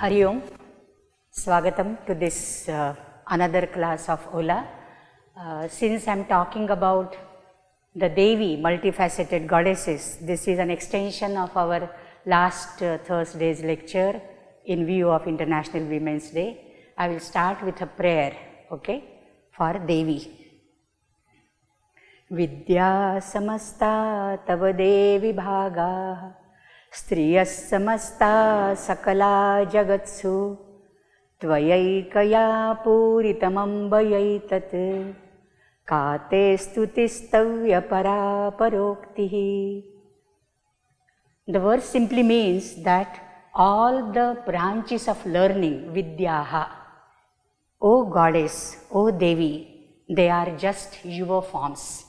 Hari Om. Swagatam to this another class of Ola. Since I am talking about the Devi, multifaceted goddesses, this is an extension of our last Thursday's lecture in view of International Women's Day. I will start with a prayer, okay, for Devi. Vidya samasta tava devi bhaga striyas samasta sakala jagatsu tvayaikaya puritamambayaitat kate stutistavya paraparoktihi. The verse simply means that all the branches of learning, vidyaha, O goddess, O Devi, they are just your forms.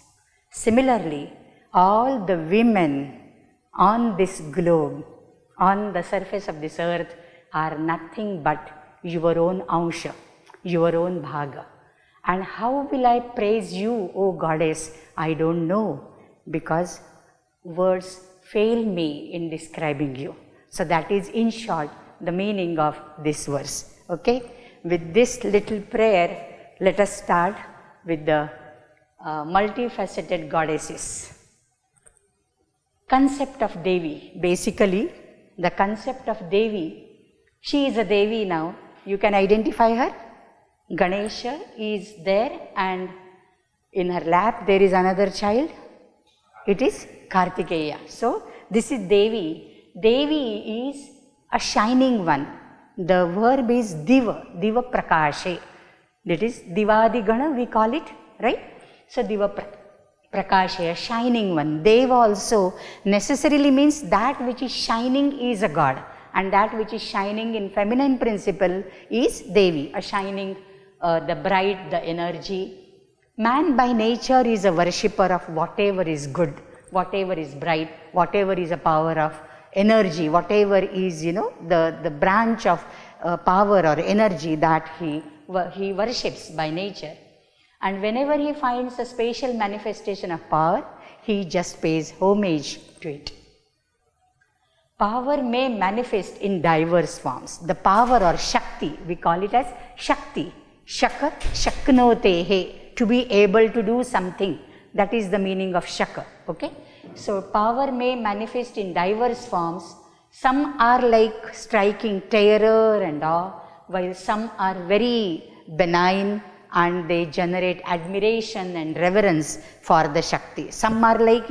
Similarly, all the women on this globe, on the surface of this earth, are nothing but your own ansha, your own bhaga. And how will I praise you, O goddess? I don't know, because words fail me in describing you. So that is in short the meaning of this verse. Okay? With this little prayer, let us start with the multifaceted goddesses. Concept of Devi. Basically, the concept of Devi, she is a Devi now. You can identify her. Ganesha is there, and in her lap there is another child. It is Kartikeya. So, this is Devi. Devi is a shining one. The verb is Diva, Diva Prakashe. That is Divadigana, we call it, right? So, Diva Prakashe, a shining one. Deva also necessarily means that which is shining is a god, and that which is shining in feminine principle is Devi, a shining, the bright, the energy. Man by nature is a worshipper of whatever is good, whatever is bright, whatever is a power of energy, whatever is, the branch of power or energy that he worships by nature. And whenever he finds a special manifestation of power, he just pays homage to it. Power may manifest in diverse forms. The power or Shakti, we call it as Shakti. Shaka, Shaknotehe, to be able to do something. That is the meaning of Shaka. Okay? So, power may manifest in diverse forms. Some are like striking terror and awe, while some are very benign and they generate admiration and reverence for the Shakti. Some are like,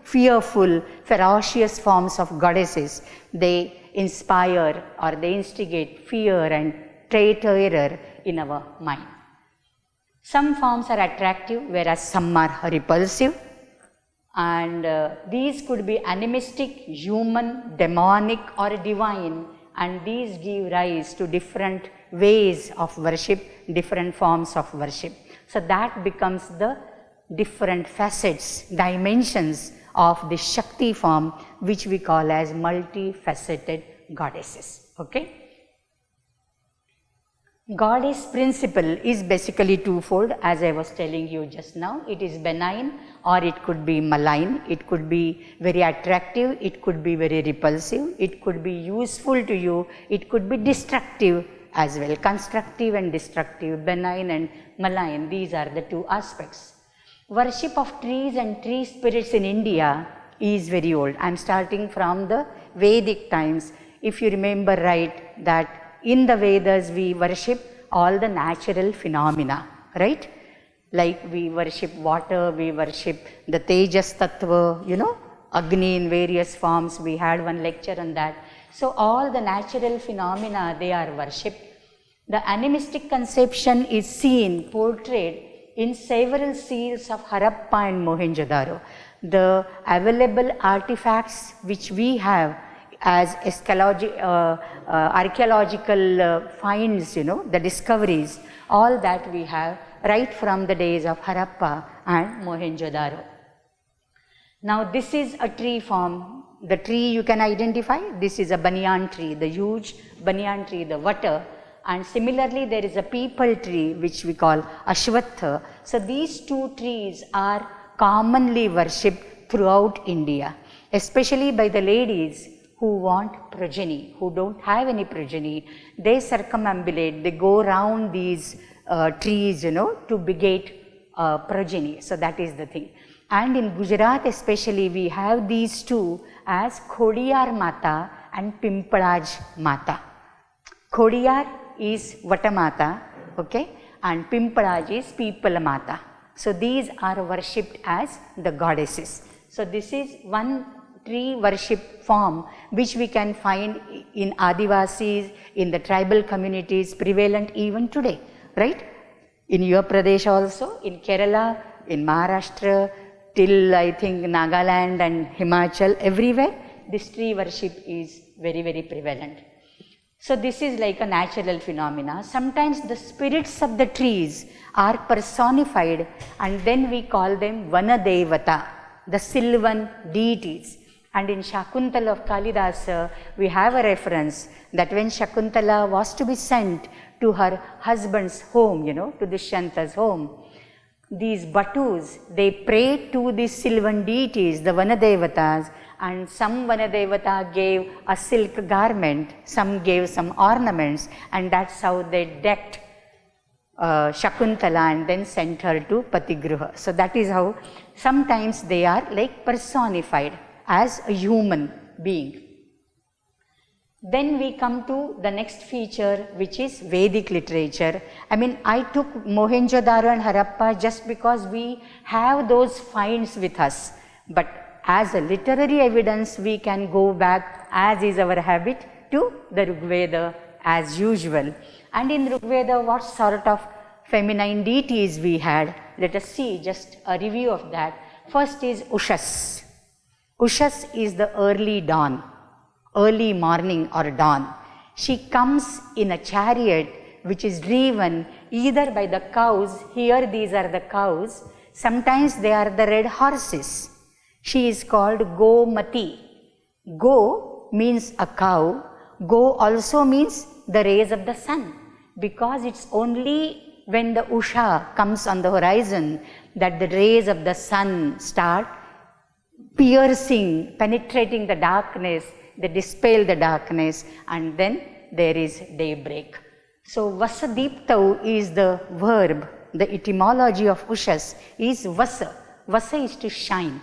fearful, ferocious forms of goddesses. They inspire or they instigate fear and terror in our mind. Some forms are attractive, whereas some are repulsive. And these could be animistic, human, demonic or divine, and these give rise to different ways of worship, different forms of worship. So that becomes the different facets, dimensions of the Shakti form, which we call as multifaceted goddesses. Okay? Goddess principle is basically twofold, as I was telling you just now. It is benign or it could be malign. It could be very attractive, it could be very repulsive, it could be useful to you, it could be destructive as well. Constructive and destructive, benign and malign, these are the two aspects. Worship of trees and tree spirits in India is very old. I am starting from the Vedic times. If you remember right, that in the Vedas we worship all the natural phenomena, right? Like we worship water, we worship the Tejas Tattva, Agni in various forms. We had one lecture on that. So all the natural phenomena, they are worshipped. The animistic conception is seen, portrayed in several seals of Harappa and Mohenjo-daro. The available artifacts which we have as archaeological finds, the discoveries, all that we have right from the days of Harappa and Mohenjo-daro. Now this is a tree form. The tree you can identify, this is a banyan tree, the huge banyan tree, the vata. And similarly there is a peepal tree which we call Ashwatha. So these two trees are commonly worshipped throughout India, especially by the ladies who want progeny, who don't have any progeny, they circumambulate, they go around these trees, to beget progeny. So that is the thing. And in Gujarat especially, we have these two as Khodiyar Mata and Pimpalaj Mata. Khodiyar is Vatamata, okay, and Pimpalaj is Peepal Mata. So these are worshipped as the goddesses. So this is one tree worship form which we can find in Adivasis, in the tribal communities, prevalent even today, right? In your Pradesh also, in Kerala, in Maharashtra, till I think Nagaland and Himachal, everywhere, this tree worship is very, very prevalent. So this is like a natural phenomena. Sometimes the spirits of the trees are personified and then we call them Vanadevata, the sylvan deities. And in Shakuntala of Kalidasa, we have a reference that when Shakuntala was to be sent to her husband's home, to Dushyanta's home, these Batus, they prayed to these sylvan deities, the Vanadevatas, and some Vanadevata gave a silk garment, some gave some ornaments, and that's how they decked Shakuntala and then sent her to Patigruha. So that is how sometimes they are like personified as a human being. Then we come to the next feature, which is Vedic literature. I took Mohenjo-daro and Harappa just because we have those finds with us. But as a literary evidence, we can go back, as is our habit, to the Rigveda as usual. And in Rigveda, what sort of feminine deities we had? Let us see just a review of that. First is Ushas. Ushas is the early dawn, early morning or dawn. She comes in a chariot which is driven either by the cows, here these are the cows, sometimes they are the red horses. She is called Gomati. Go means a cow, go also means the rays of the sun, because it's only when the Usha comes on the horizon that the rays of the sun start piercing, penetrating the darkness, they dispel the darkness, and then there is daybreak. So Vasadiptau is the verb, the etymology of Ushas is Vasa. Vasa is to shine.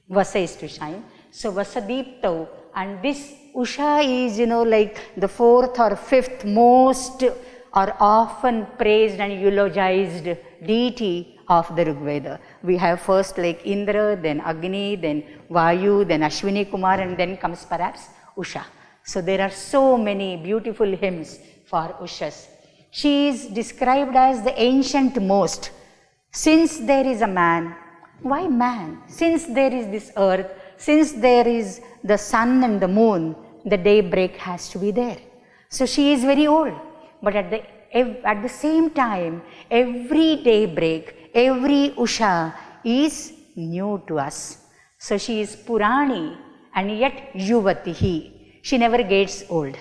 Vasa is to shine. So Vasadiptau, and this Usha is, like the fourth or fifth most or often praised and eulogized deity of the Rigveda. We have first like Indra, then Agni, then Vayu, then Ashwini Kumar, and then comes perhaps Usha. So there are so many beautiful hymns for Ushas. She is described as the ancient most. Since there is a man, why man? Since there is this earth, since there is the sun and the moon, the daybreak has to be there. So she is very old, but at the same time, every daybreak, every Usha is new to us. So she is Purani and yet Yuvatihi. She never gets old.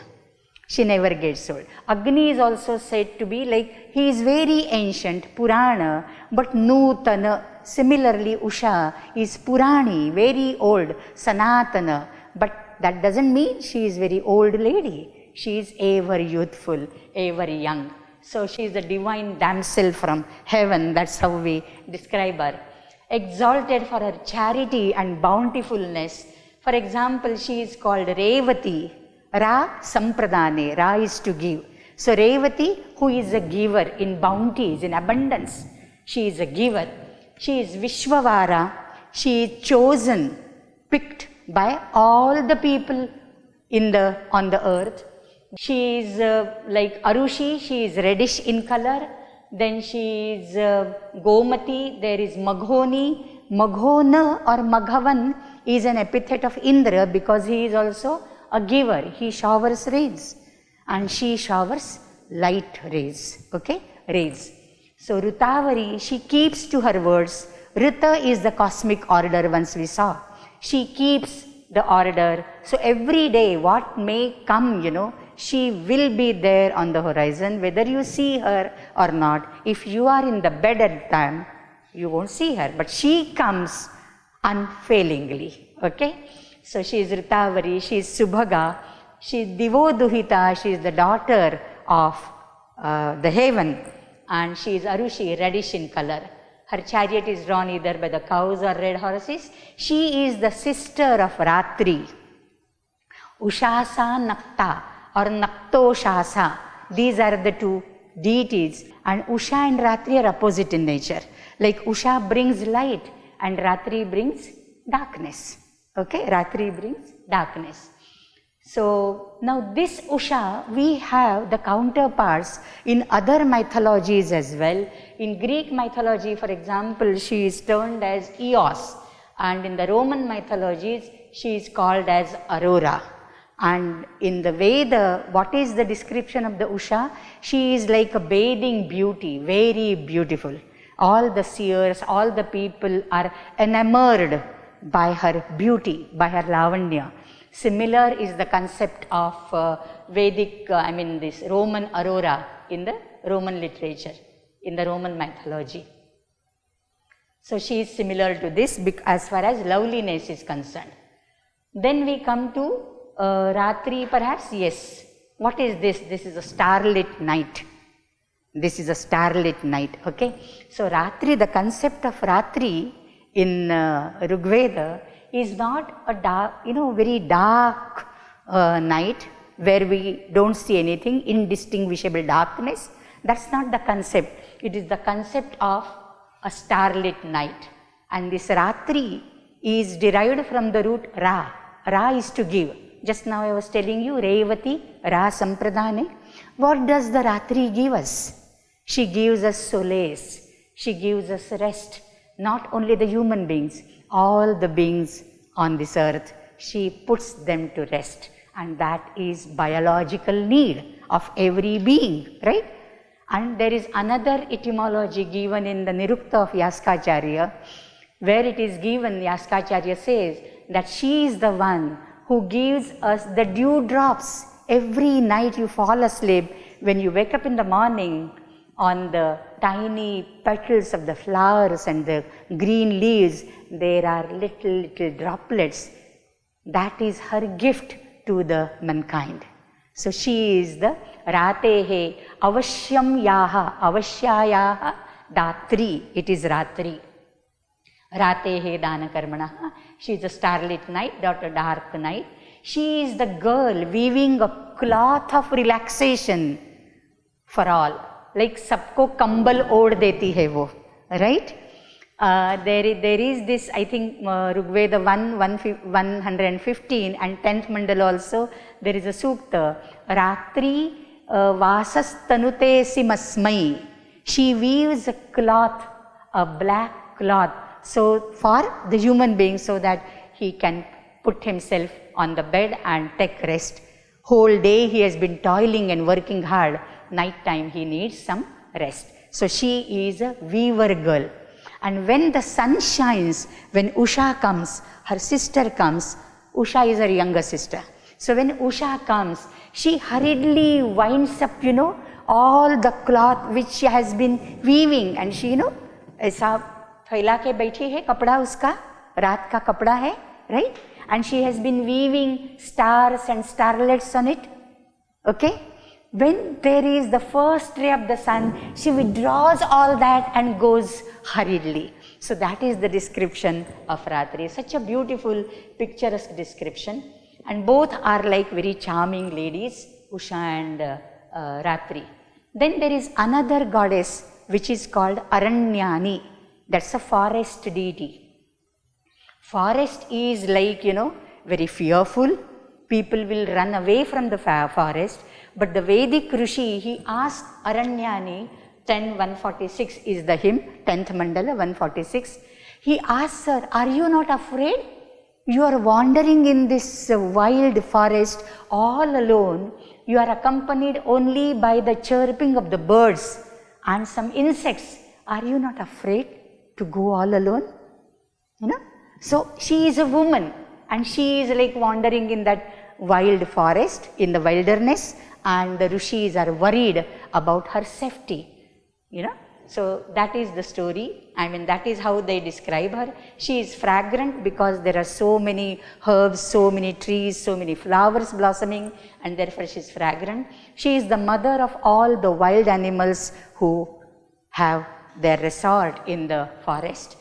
She never gets old. Agni is also said to be like, he is very ancient, Purana, but Nutana. Similarly, Usha is Purani, very old, Sanatana. But that doesn't mean she is very old lady. She is ever youthful, ever young. So she is the divine damsel from heaven. That's how we describe her. Exalted for her charity and bountifulness. For example, she is called Revati. Ra Sampradane. Ra is to give. So Revati, who is a giver in bounties, in abundance. She is a giver. She is Vishwavara. She is chosen, picked by all the people on the earth. She is like Arushi, she is reddish in color. Then she is Gomati, there is Maghoni. Maghona or Maghavan is an epithet of Indra because he is also a giver. He showers rains and she showers light rays, okay, rays. So Rutavari, she keeps to her words. Rita is the cosmic order once we saw. She keeps the order. So every day what may come, she will be there on the horizon, whether you see her or not. If you are in the bed at the time, you won't see her, but she comes unfailingly, okay? So she is Ritavari, she is Subhaga, she is Divoduhita, she is the daughter of the heaven, and she is Arushi, reddish in color. Her chariot is drawn either by the cows or red horses. She is the sister of Ratri. Ushasa Nakta or Naktoshasa, these are the two deities, and Usha and Ratri are opposite in nature. Like Usha brings light and Ratri brings darkness. Okay, Ratri brings darkness. So now this Usha, we have the counterparts in other mythologies as well. In Greek mythology, for example, she is termed as Eos, and in the Roman mythologies, she is called as Aurora. And in the Veda, what is the description of the Usha? She is like a bathing beauty, very beautiful. All the seers, all the people are enamored by her beauty, by her lavanya. Similar is the concept of Vedic, this Roman aurora in the Roman literature, in the Roman mythology. So she is similar to this as far as loveliness is concerned. Then we come to Ratri perhaps, yes. What is this? This is a starlit night. This is a starlit night, okay. So Ratri, the concept of Ratri in Rigveda is not a dark, very dark night where we don't see anything, indistinguishable darkness. That's not the concept. It is the concept of a starlit night. And this Ratri is derived from the root Ra. Ra is to give. Just now I was telling you, Revati, Ra Sampradane. What does the Ratri give us? She gives us solace. She gives us rest. Not only the human beings, all the beings on this earth, she puts them to rest, and that is biological need of every being, right? And there is another etymology given in the Nirukta of Yaskacharya, where it is given, Yaskacharya says that she is the one who gives us the dewdrops. Every night you fall asleep, when you wake up in the morning, on the tiny petals of the flowers and the green leaves, there are little droplets. That is her gift to the mankind. So she is the Ratehe Avashyam Yaha, Avashyayaha Datri. It is Ratri. Ratehe Dana Karmana. She is a starlit night, not a dark night. She is the girl weaving a cloth of relaxation for all. Like sabko kambal od deti hai wo, right? There is this, I think, Rigveda 115 and 10th mandal also, there is a sukta, Ratri vasas tanute simasmai. She weaves a cloth, a black cloth, so for the human being, so that he can put himself on the bed and take rest. Whole day he has been toiling and working hard. Night time he needs some rest. So she is a weaver girl. And when the sun shines, when Usha comes, her sister comes. Usha is her younger sister. So when Usha comes, she hurriedly winds up, all the cloth which she has been weaving, and she, ऐसा फैला के बैठी है कपड़ा उसका, रात का कपड़ा है, right? And she has been weaving stars and starlets on it, okay? When there is the first ray of the sun, she withdraws all that and goes hurriedly. So that is the description of Ratri. Such a beautiful, picturesque description. And both are like very charming ladies, Usha and Ratri. Then there is another goddess which is called Aranyani. That's a forest deity. Forest is like, very fearful. People will run away from the forest. But the Vedic Rishi, he asked Aranyani, 10:146 is the hymn, 10th mandala, 146. He asks her, are you not afraid? You are wandering in this wild forest all alone. You are accompanied only by the chirping of the birds and some insects. Are you not afraid to go all alone? So she is a woman and she is like wandering in that wild forest, in the wilderness, and the rishis are worried about her safety. So that is the story. I mean, that is how they describe her. She is fragrant because there are so many herbs, so many trees, so many flowers blossoming, and therefore she is fragrant. She is the mother of all the wild animals who have their resort in the forest.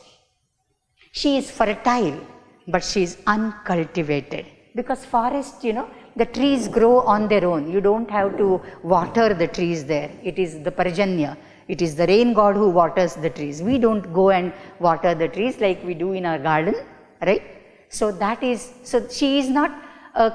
She is fertile, but she is uncultivated. Because forest, the trees grow on their own. You don't have to water the trees there. It is the Parjanya. It is the rain god who waters the trees. We don't go and water the trees like we do in our garden, right? So she is not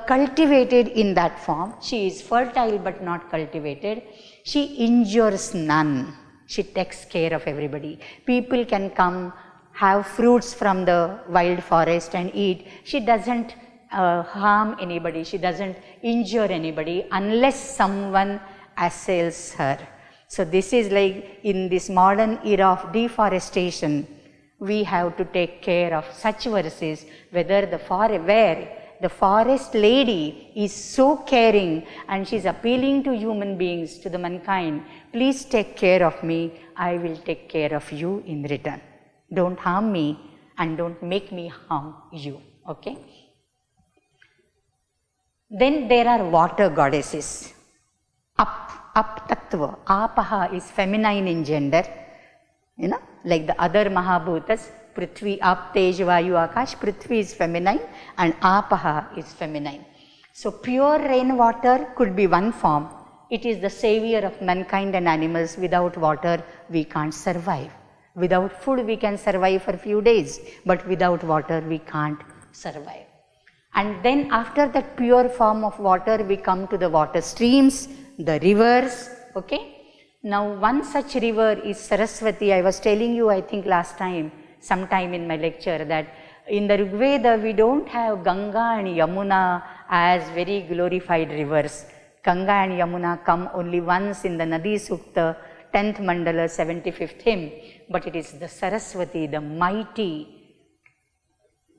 cultivated in that form. She is fertile but not cultivated. She injures none. She takes care of everybody. People can come, have fruits from the wild forest and eat. She doesn't harm anybody. She doesn't injure anybody unless someone assails her. So this is like in this modern era of deforestation, we have to take care of such verses, where the forest lady is so caring and she is appealing to human beings, to the mankind, please take care of me, I will take care of you in return. Don't harm me and don't make me harm you, okay? Then there are water goddesses. Up tattva, apaha is feminine in gender, like the other Mahabhutas, Prithvi, Ap, Tej, Vayu, Akash, Prithvi is feminine and apaha is feminine. So pure rainwater could be one form. It is the savior of mankind and animals. Without water, we can't survive. Without food, we can survive for a few days, but without water, we can't survive. And then after that pure form of water, we come to the water streams, the rivers, okay. Now one such river is Saraswati. I was telling you, I think last time, sometime in my lecture, that in the Rig Veda, we don't have Ganga and Yamuna as very glorified rivers. Ganga and Yamuna come only once in the Nadi Sukta, 10th Mandala, 75th hymn, but it is the Saraswati, the mighty,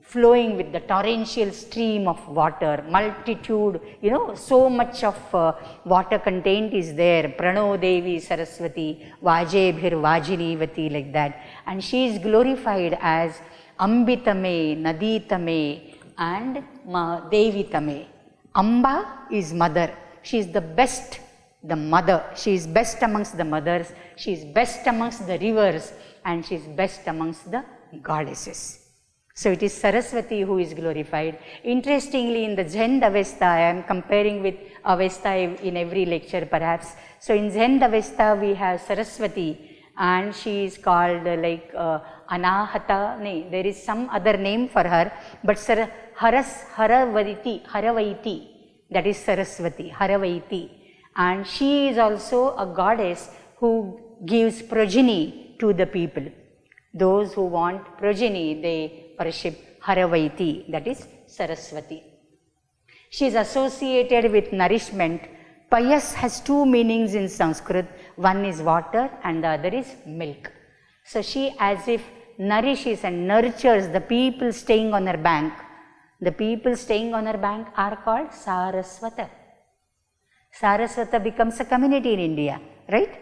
flowing with the torrential stream of water, multitude, so much of water contained is there. Prano Devi Saraswati, Vajebhir Vajinivati, like that. And she is glorified as Ambitame, Naditame and Devitame. Amba is mother. She is the best, the mother. She is best amongst the mothers. She is best amongst the rivers. And she is best amongst the goddesses. So it is Saraswati who is glorified. Interestingly, in the Zend Avesta, I am comparing with Avesta in every lecture perhaps. So in Zend Avesta, we have Saraswati and she is called Anahata. No, there is some other name for her, but Haravaiti, that is Saraswati, Haravaiti. And she is also a goddess who gives progeny to the people. Those who want progeny, they worship Haravaiti, that is Saraswati. She is associated with nourishment. Payas has two meanings in Sanskrit. One is water and the other is milk. So she as if nourishes and nurtures the people staying on her bank. The people staying on her bank are called Saraswata. Saraswata becomes a community in India, right?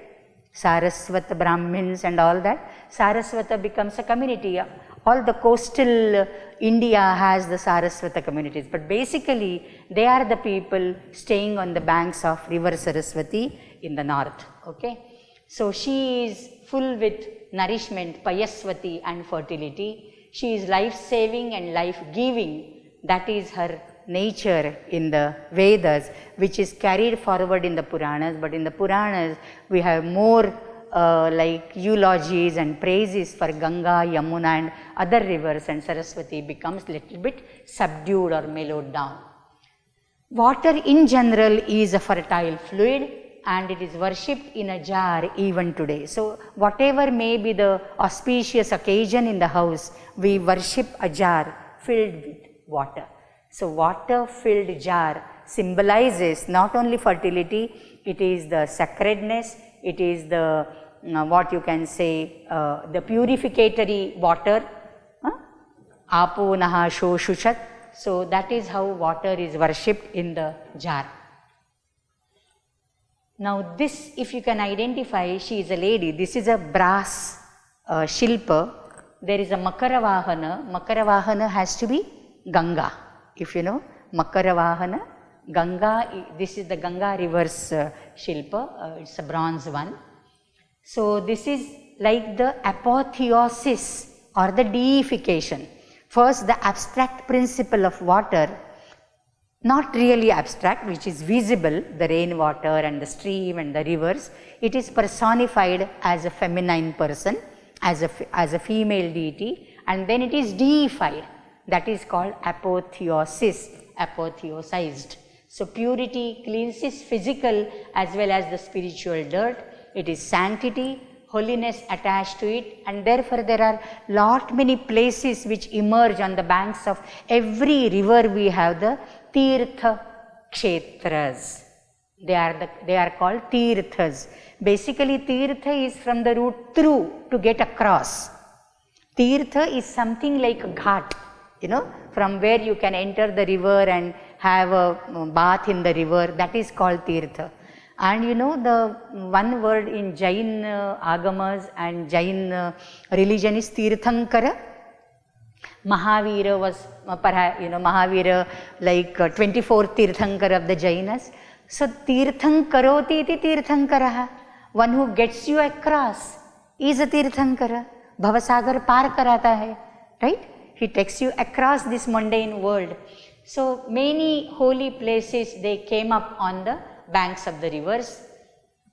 Saraswata Brahmins and all that. Saraswata becomes a community. All the coastal India has the Saraswata communities, but basically they are the people staying on the banks of river Saraswati in the north, okay. So she is full with nourishment, Payaswati and fertility. She is life-saving and life-giving. That is her nature in the Vedas, which is carried forward in the Puranas, but in the Puranas we have more like eulogies and praises for Ganga, Yamuna and other rivers, and Saraswati becomes little bit subdued or mellowed down. Water in general is a fertile fluid and it is worshipped in a jar even today. So whatever may be the auspicious occasion in the house, we worship a jar filled with water. So water filled jar symbolizes not only fertility, it is the sacredness, it is the what you can say, the purificatory water, apo naha shoshushat. So that is how water is worshipped in the jar. Now this, if you can identify, she is a lady. This is a brass shilpa. There is a Makaravahana. Makaravahana has to be Ganga. If you know Makaravahana, Ganga, this is the Ganga river's shilpa. It's a bronze one. So this is like the apotheosis or the deification. First, the abstract principle of water, not really abstract, which is visible, the rainwater and the stream and the rivers, it is personified as a feminine person, as a female deity, and then it is deified. That is called apotheosis, apotheosized. So purity cleanses physical as well as the spiritual dirt. It is sanctity, holiness attached to it, and therefore there are many places which emerge on the banks of every river. We have the Tirtha Kshetras. They are called Tirthas. Basically, Tirtha is from the root through, to get across. Tirtha is something like a ghat, from where you can enter the river and have a bath in the river. That is called Tirtha. And the one word in Jain Agamas and Jain religion is Tirthankara. Mahavira was Mahavira like 24th Tirthankara of the Jainas. So Tirthankaroti iti Tirthankaraha. One who gets you across is a Tirthankara. Bhavasagar par karata hai. Right? He takes you across this mundane world. So many holy places, they came up on the banks of the rivers.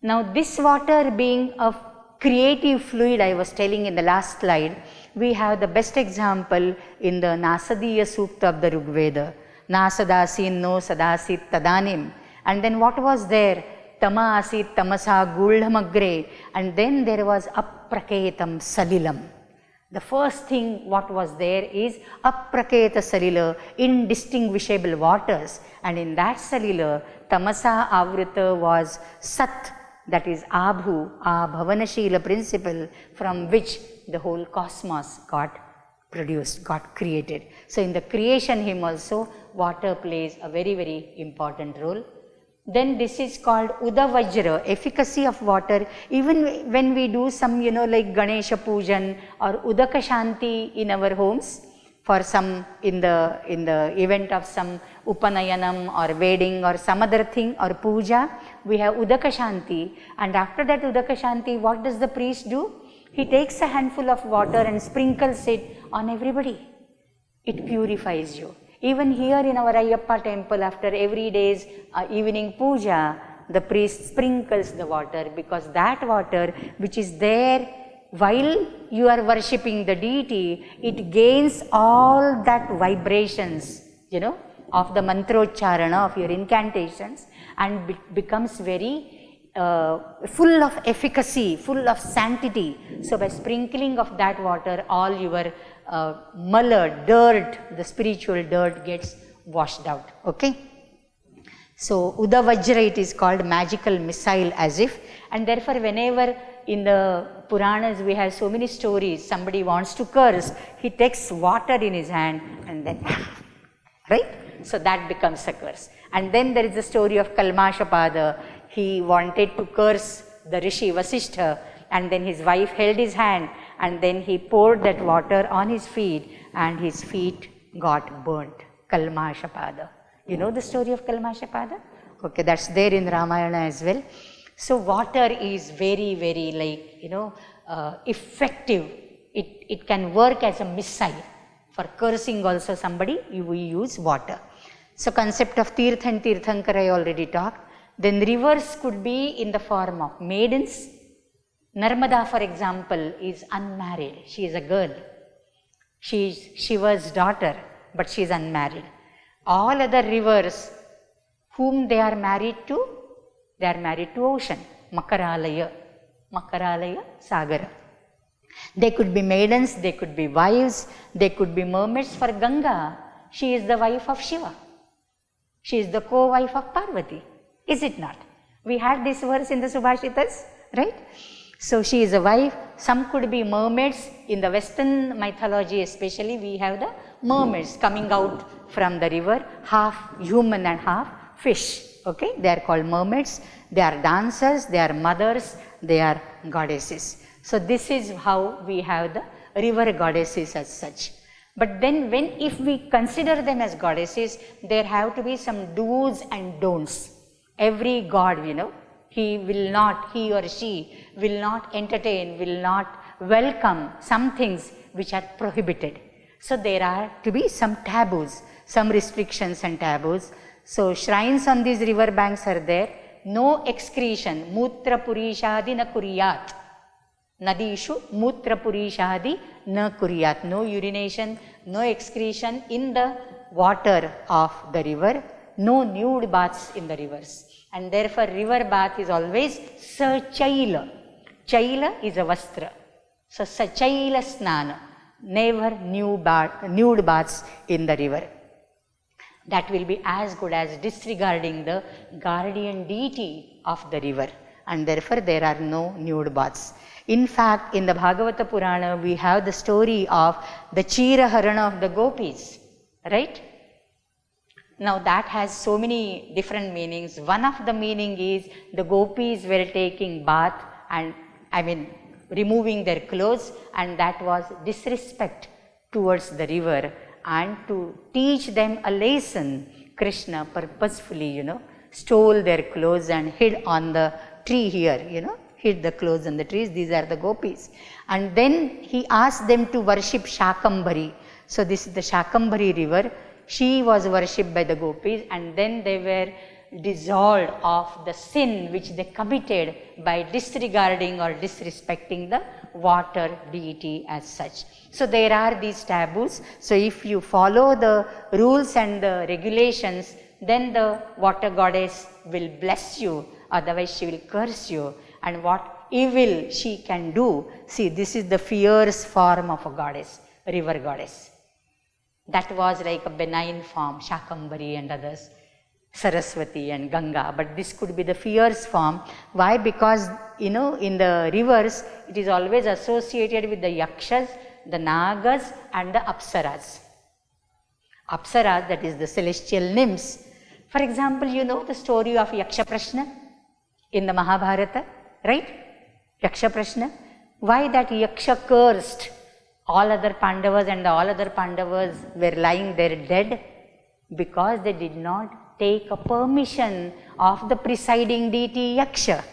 Now this water being a creative fluid, I was telling in the last slide, we have the best example in the Nasadiya Sukta of the Rigveda. Nasadasin no sadasit tadanim. And then what was there? Tama asit tamasa guldhamagre. And then there was apraketam salilam. The first thing what was there is apraketa salila, indistinguishable waters. And in that salila, tamasa avrita was sat, that is abhu, bhavanashila principle, from which the whole cosmos got produced, got created. So in the creation hymn also, water plays a very, very important role. Then this is called Udavajra, efficacy of water. Even when we do some, like Ganesha Pujan or Udaka Shanti in our homes, for some, in the event of some Upanayanam or wedding or some other thing or puja, we have Udaka Shanti. And after that Udaka Shanti, what does the priest do? He takes a handful of water and sprinkles it on everybody. It purifies you. Even here in our Ayyappa temple, after every day's evening puja, the priest sprinkles the water, because that water which is there while you are worshipping the deity, it gains all that vibrations, of the mantrocharana, of your incantations, and becomes very full of efficacy, full of sanctity. So by sprinkling of that water, all your muller, dirt, the spiritual dirt gets washed out. Okay. So Udavajra, it is called magical missile, as if, and therefore whenever in the Puranas we have so many stories, somebody wants to curse, he takes water in his hand and then, right? So that becomes a curse. And then there is the story of Kalmashapada. He wanted to curse the Rishi Vasishtha, and then his wife held his hand, and then he poured that water on his feet, and his feet got burnt. Kalmashapada. You know the story of Kalmashapada? Okay, that's there in Ramayana as well. So water is very, very effective. It can work as a missile. For cursing also somebody, we use water. So concept of Tirtha and Tirthankara I already talked. Then rivers could be in the form of maidens. Narmada, for example, is unmarried. She is a girl. She is Shiva's daughter, but she is unmarried. All other rivers, whom they are married to? They are married to ocean. Makaralaya. Makaralaya Sagara. They could be maidens, they could be wives, they could be mermaids. For Ganga, she is the wife of Shiva. She is the co-wife of Parvati. Is it not? We had this verse in the Subhashitas, right? So she is a wife. Some could be mermaids. In the Western mythology especially, we have the mermaids coming out from the river, half human and half fish. Okay, they are called mermaids, they are dancers, they are mothers, they are goddesses. So this is how we have the river goddesses as such. But then if we consider them as goddesses, there have to be some do's and don'ts. Every god, he or she will not entertain, will not welcome some things which are prohibited. So there are to be some taboos, some restrictions and taboos. So shrines on these river banks are there. No excretion, mutra purishadi na kuryat. Nadishu mutra purishadi na kuryat. No urination, no excretion in the water of the river. No nude baths in the rivers. And therefore river bath is always sachaila. Chaila is a vastra. So sachaila snana. Never nude baths in the river. That will be as good as disregarding the guardian deity of the river, and therefore there are no nude baths. In fact, in the Bhagavata Purana, we have the story of the Chira Harana of the gopis, right? Now that has so many different meanings. One of the meaning is the gopis were taking bath and removing their clothes, and that was disrespect towards the river. And to teach them a lesson, Krishna purposefully, stole their clothes and hid on the tree here, hid the clothes on the trees. These are the gopis. And then he asked them to worship Shakambhari. So this is the Shakambhari river. She was worshipped by the gopis, and then they were dissolved of the sin which they committed by disregarding or disrespecting the water deity as such. So there are these taboos. So if you follow the rules and the regulations, then the water goddess will bless you, otherwise she will curse you. And what evil she can do, see, this is the fierce form of a goddess, a river goddess. That was like a benign form, Shakambhari and others, Saraswati and Ganga, but this could be the fierce form. Why? Because in the rivers it is always associated with the yakshas, the nagas and the apsaras. Apsaras, that is the celestial nymphs. For example, the story of Yaksha Prashna in the Mahabharata, right? Yaksha Prashna. Why that Yaksha cursed all other Pandavas and all other Pandavas were lying there dead? Because they did not take a permission of the presiding deity Yaksha,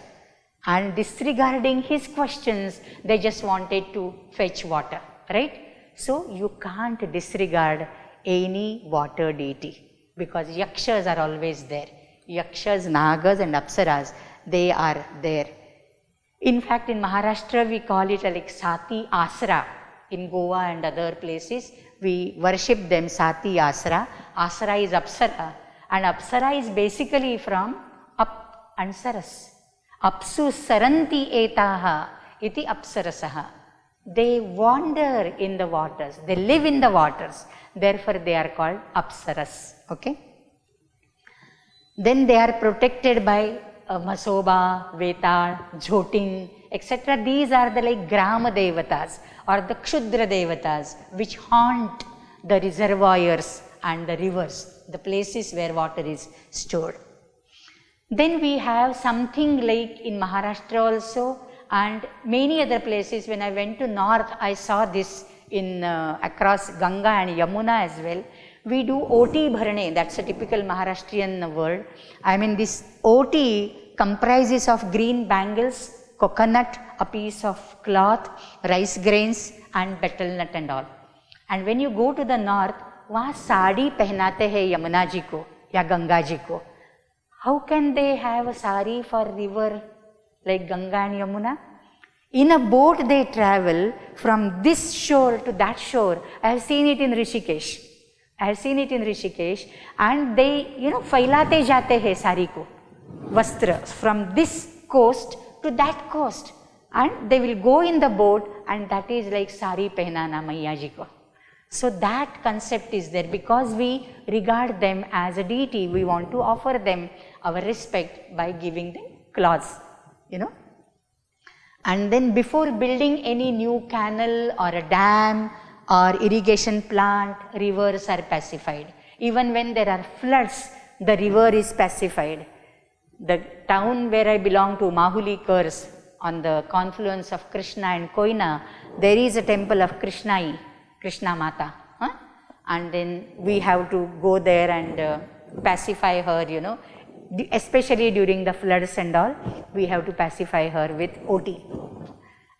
and disregarding his questions, they just wanted to fetch water, right? So you can't disregard any water deity, because Yakshas are always there. Yakshas, Nagas and Apsaras, they are there. In fact, in Maharashtra we call it like Sati Asra. In Goa and other places we worship them, Sati Asra. Asra is Apsara, and Apsara is basically from Up and Saras. Apsu saranti etaha iti apsarasaha. They wander in the waters, they live in the waters, therefore they are called Apsaras. Okay. Then they are protected by Masoba, Vetal, Jhotin, etc. These are the like Grama Devatas or the Kshudra Devatas which haunt the reservoirs and the rivers, the places where water is stored. Then we have something like in Maharashtra also and many other places. When I went to north, I saw this in across Ganga and Yamuna as well. We do Oti Bharane, that's a typical Maharashtrian word. I mean, this Oti comprises of green bangles, coconut, a piece of cloth, rice grains and betel nut and all. And when you go to the north, वहाँ साड़ी पहनाते हैं यमुना जी को या गंगा जी को. How can they have a sari for river like Ganga and Yamuna? In a boat they travel from this shore to that shore. I have seen it in Rishikesh. And they, फैलाते जाते हैं साड़ी को, वस्त्र, from this coast to that coast. And they will go in the boat, and that is like sari pehnana Maiya ji ko. So that concept is there because we regard them as a deity. We want to offer them our respect by giving them cloths, And then before building any new canal or a dam or irrigation plant, rivers are pacified. Even when there are floods, the river is pacified. The town where I belong to, Mahuli Kurs, on the confluence of Krishna and Koina, there is a temple of Krishnai, Krishna Mata. And then we have to go there and pacify her, you know, especially during the floods and all, we have to pacify her with oti.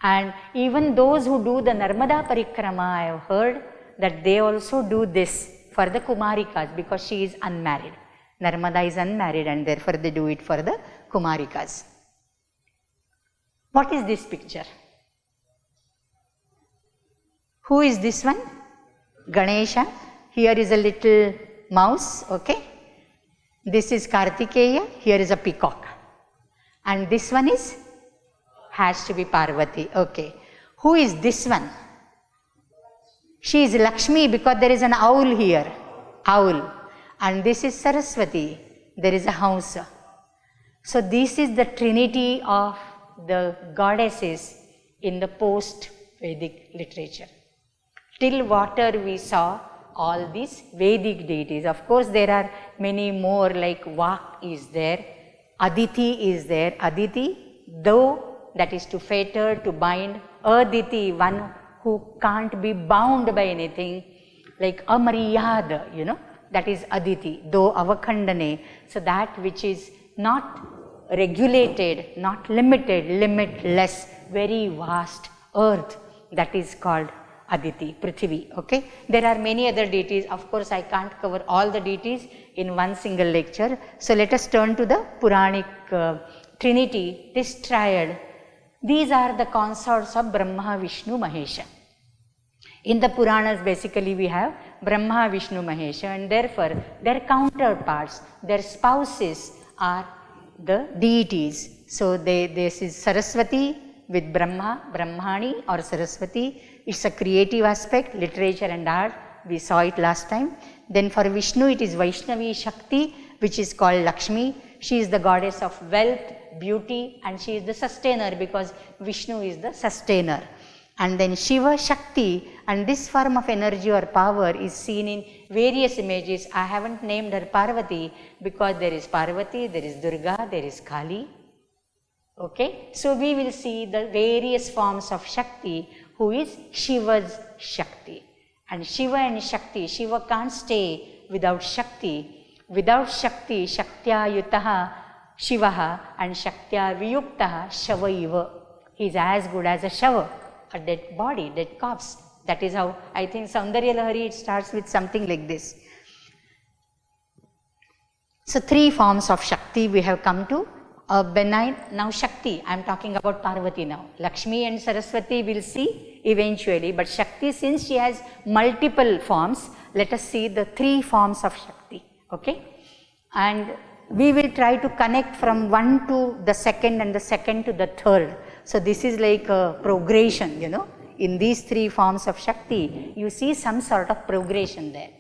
And even those who do the Narmada Parikrama, I have heard that they also do this for the Kumarikas because she is unmarried. Narmada is unmarried and therefore they do it for the Kumarikas. What is this picture? Who is this one? Ganesha. Here is a little mouse, okay. This is Kartikeya, here is a peacock. And this one is, has to be Parvati, okay. Who is this one? She is Lakshmi because there is an owl here, owl. And this is Saraswati, there is a house. So this is the trinity of the goddesses in the post-Vedic literature. Till water we saw all these Vedic deities. Of course there are many more, like Vak is there, Aditi is there. Aditi, though that is to fetter, to bind. Aditi, one who can't be bound by anything, like Amariyad, you know, that is Aditi, though Avakhandane. So that which is not regulated, not limited, limitless, very vast earth, that is called Aditi, Prithvi, okay. There are many other deities. Of course, I can't cover all the deities in one single lecture. So let us turn to the Puranic trinity, this triad. These are the consorts of Brahma, Vishnu, Mahesha. In the Puranas, basically we have Brahma, Vishnu, Mahesha, and therefore their counterparts, their spouses are the deities. So this is Saraswati with Brahma, Brahmani or Saraswati. It's a creative aspect, literature and art. We saw it last time. Then for Vishnu, it is Vaishnavi Shakti, which is called Lakshmi. She is the goddess of wealth, beauty, and she is the sustainer because Vishnu is the sustainer. And then Shiva Shakti, and this form of energy or power is seen in various images. I haven't named her Parvati because there is Parvati, there is Durga, there is Kali. Okay, so we will see the various forms of Shakti, who is Shiva's Shakti. And Shiva and Shakti, Shiva can't stay without Shakti. Without Shakti, Shaktya Yutaha Shivaha and Shaktya Viyuktaha Shavaiva. He is as good as a Shava, a dead body, dead corpse. That is how I think Saundarya Lahari, it starts with something like this. So three forms of Shakti we have come to. Benign, now Shakti, I am talking about Parvati now. Lakshmi and Saraswati will see eventually, but Shakti, since she has multiple forms, let us see the three forms of Shakti, okay. And we will try to connect from one to the second and the second to the third. So this is like a progression, you know. In these three forms of Shakti, you see some sort of progression there.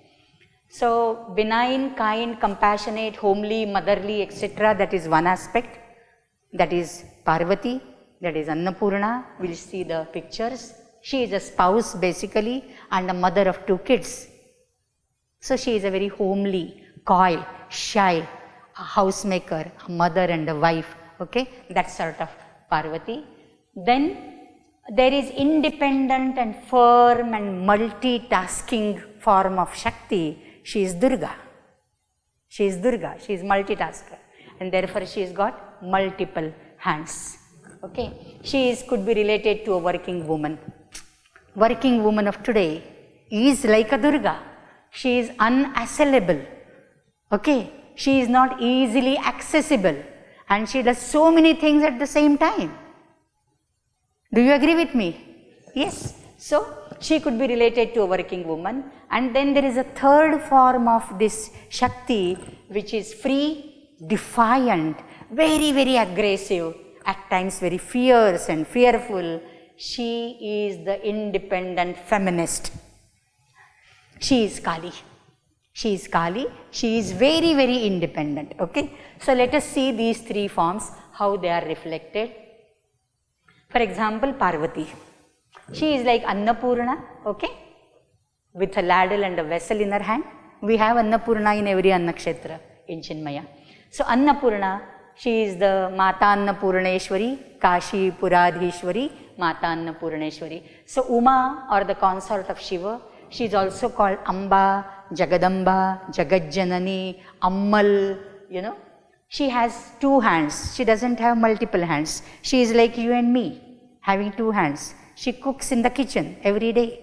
So benign, kind, compassionate, homely, motherly, etc. that is one aspect. That is Parvati, that is Annapurna. We will see the pictures. She is a spouse basically and a mother of two kids. So she is a very homely, coy, shy, a housemaker, a mother and a wife. Okay, that sort of Parvati. Then there is independent and firm and multitasking form of Shakti. She is Durga. She is Durga. She is multitasker. And therefore she has got multiple hands. Okay. She could be related to a working woman. Working woman of today is like a Durga. She is unassailable. Okay. She is not easily accessible. And she does so many things at the same time. Do you agree with me? Yes. So she could be related to a working woman. And then there is a third form of this Shakti, which is free, defiant, very, very aggressive, at times very fierce and fearful. She is the independent feminist. She is Kali. She is Kali. She is very, very independent. Okay. So let us see these three forms, how they are reflected. For example, Parvati. She is like Annapurna, okay, with a ladle and a vessel in her hand. We have Annapurna in every Annakshetra in Chinmaya. So Annapurna, She is the Mata Annapurneshwari, Kashi Puradhishwari, Mata Annapurneshwari. So Uma, or the consort of Shiva, she is also called Amba, Jagadamba, Jagadjanani, Ammal, you know. She has two hands. She doesn't have multiple hands. She is like you and me, having two hands. She cooks in the kitchen every day.